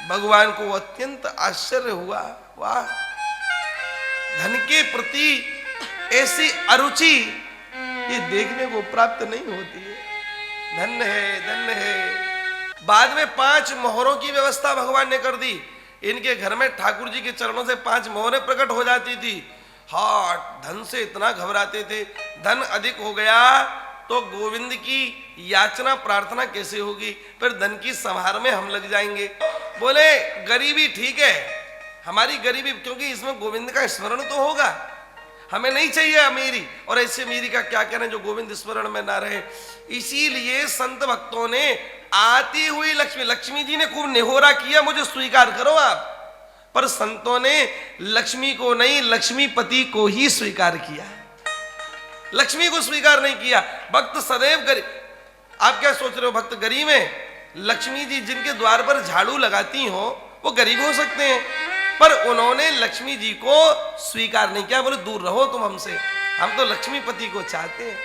भगवान को अत्यंत आश्चर्य हुआ, वाह, धन के प्रति ऐसी अरुचि ये देखने को प्राप्त नहीं होती है। धन्य है, धन्य है। बाद में 5 मोहरों की व्यवस्था भगवान ने कर दी। इनके घर में ठाकुर जी के चरणों से 5 मोहरें प्रकट हो जाती थी। हाँ, धन से इतना घबराते थे, धन अधिक हो गया तो गोविंद की याचना प्रार्थना कैसे होगी, फिर धन की संहार में हम लग जाएंगे। बोले गरीबी ठीक है, हमारी गरीबी, क्योंकि इसमें गोविंद का स्मरण तो होगा, हमें नहीं चाहिए अमीरी, और ऐसे अमीरी का क्या करें जो गोविंद स्मरण में ना रहे। इसीलिए संत भक्तों ने आती हुई लक्ष्मी, लक्ष्मी जी ने खूब निहोरा किया मुझे स्वीकार करो आप, पर संतों ने लक्ष्मी को नहीं, लक्ष्मीपति को ही स्वीकार किया, लक्ष्मी को स्वीकार नहीं किया। भक्त सदैव गरीब। आप क्या सोच रहे हो भक्त गरीब है? लक्ष्मी जी जिनके द्वार पर झाड़ू लगाती हो वो गरीब हो सकते हैं, पर उन्होंने लक्ष्मी जी को स्वीकार नहीं किया। बोले दूर रहो तुम हमसे, हम तो लक्ष्मीपति को चाहते हैं,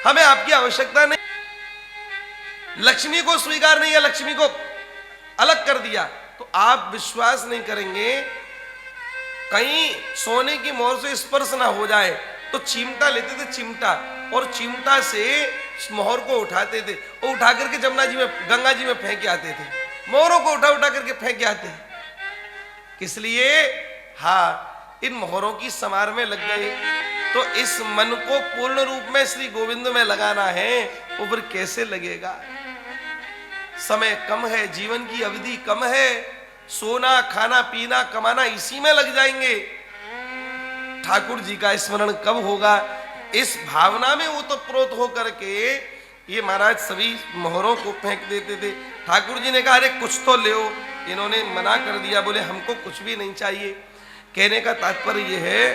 हमें आपकी आवश्यकता नहीं। लक्ष्मी को स्वीकार नहीं किया, लक्ष्मी को अलग कर दिया। तो आप विश्वास नहीं करेंगे, कहीं सोने की मोहर से स्पर्श ना हो जाए तो चिमटा लेते थे, चिमटा, और चिमटा से मोहर को उठाते थे और उठा करके जमुना जी में, गंगा जी में फेंक आते थे। मोहरों को उठा उठा करके फेंक आते हैं। किस लिए? हाँ, इन मोहरों की समार में लग गए। तो इस मन को पूर्ण रूप में श्री गोविंद में लगाना है, वो फिर कैसे लगेगा? समय कम है, जीवन की अवधि कम है, सोना खाना पीना कमाना इसी में लग जाएंगे। ठाकुर जी का स्मरण कब होगा? इस भावना में ओतप्रोत होकर के ये महाराज सभी मोहरों को फेंक देते थे। ठाकुर जी ने कहा अरे कुछ तो ले, इन्होंने मना कर दिया, बोले हमको कुछ भी नहीं चाहिए। कहने का तात्पर्य यह है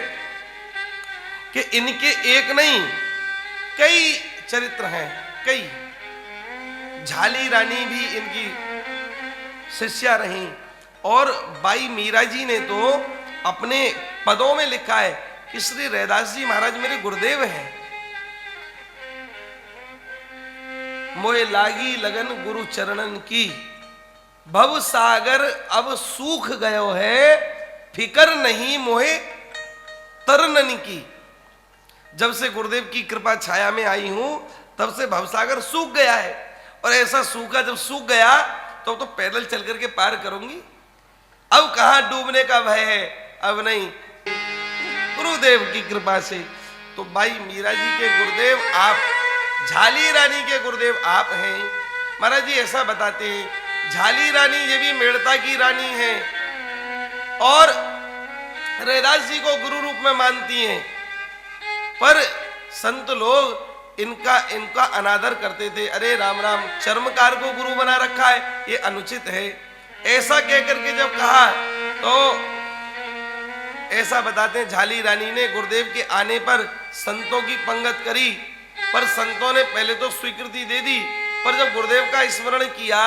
कि इनके एक नहीं कई चरित्र हैं, कई। झाली रानी भी इनकी शिष्या रही, और बाई मीरा जी ने तो अपने पदों में लिखा है कि श्री रैदास जी महाराज मेरे गुरुदेव हैं। मोए लागी लगन गुरु चरणन की, भव सागर अब सूख गयो है, फिकर नहीं मोहे तरनन की। जब से गुरुदेव की कृपा छाया में आई हूं तब से भवसागर सूख गया है, और ऐसा सूखा जब सूख गया तो पैदल चल करके पार करूंगी। अब कहां डूबने का भय है, अब नहीं, गुरुदेव की कृपा से। तो भाई मीरा जी के गुरुदेव आप, झाली रानी के गुरुदेव आप हैं। महाराज जी ऐसा बताते हैं, झाली रानी ये भी मेड़ता की रानी है और रैदास जी को गुरु रूप में मानती हैं, पर संत लोग इनका अनादर करते थे। अरे राम राम, चर्मकार को गुरु बना रखा है, ये अनुचित है। ऐसा कहकर के जब कहा तो ऐसा बताते हैं, झाली रानी ने गुरुदेव के आने पर संतों की पंगत करी, पर संतों ने पहले तो स्वीकृति दे दी, पर जब गुरुदेव का स्मरण किया,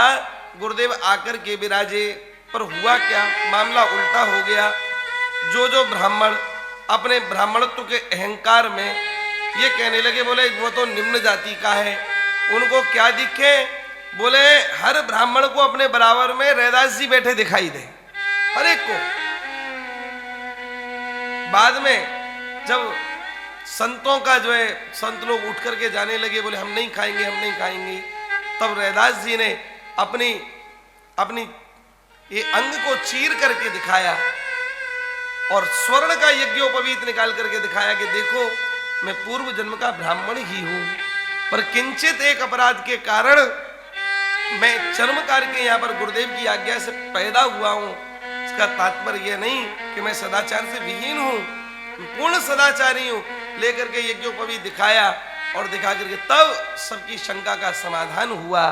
गुरुदेव आकर के विराजे, पर हुआ क्या, मामला उल्टा हो गया। जो जो ब्राह्मण अपने ब्राह्मणत्व के अहंकार में ये कहने लगे, बोले वो तो निम्न जाति का है, उनको क्या दिखे, बोले हर ब्राह्मण को अपने बराबर में रैदास जी बैठे दिखाई दे, हर एक को। बाद में जब संतों का जो है, संत लोग उठ करके जाने लगे, बोले हम नहीं खाएंगे, हम नहीं खाएंगे, तब रैदास जी ने अपनी ये अंग को चीर करके दिखाया और स्वर्ण का यज्ञोपवीत निकाल करके दिखाया कि देखो मैं पूर्व जन्म का ब्राह्मण ही हूं, पर किंचित एक अपराध के कारण मैं चर्मकार के यहाँ पर गुरुदेव की आज्ञा से पैदा हुआ हूं। इसका तात्पर्य यह नहीं कि मैं सदाचार से विहीन हूं, पूर्ण सदाचारी हूं। लेकर के यज्ञोपवीत दिखाया और दिखा करके तब सबकी शंका का समाधान हुआ।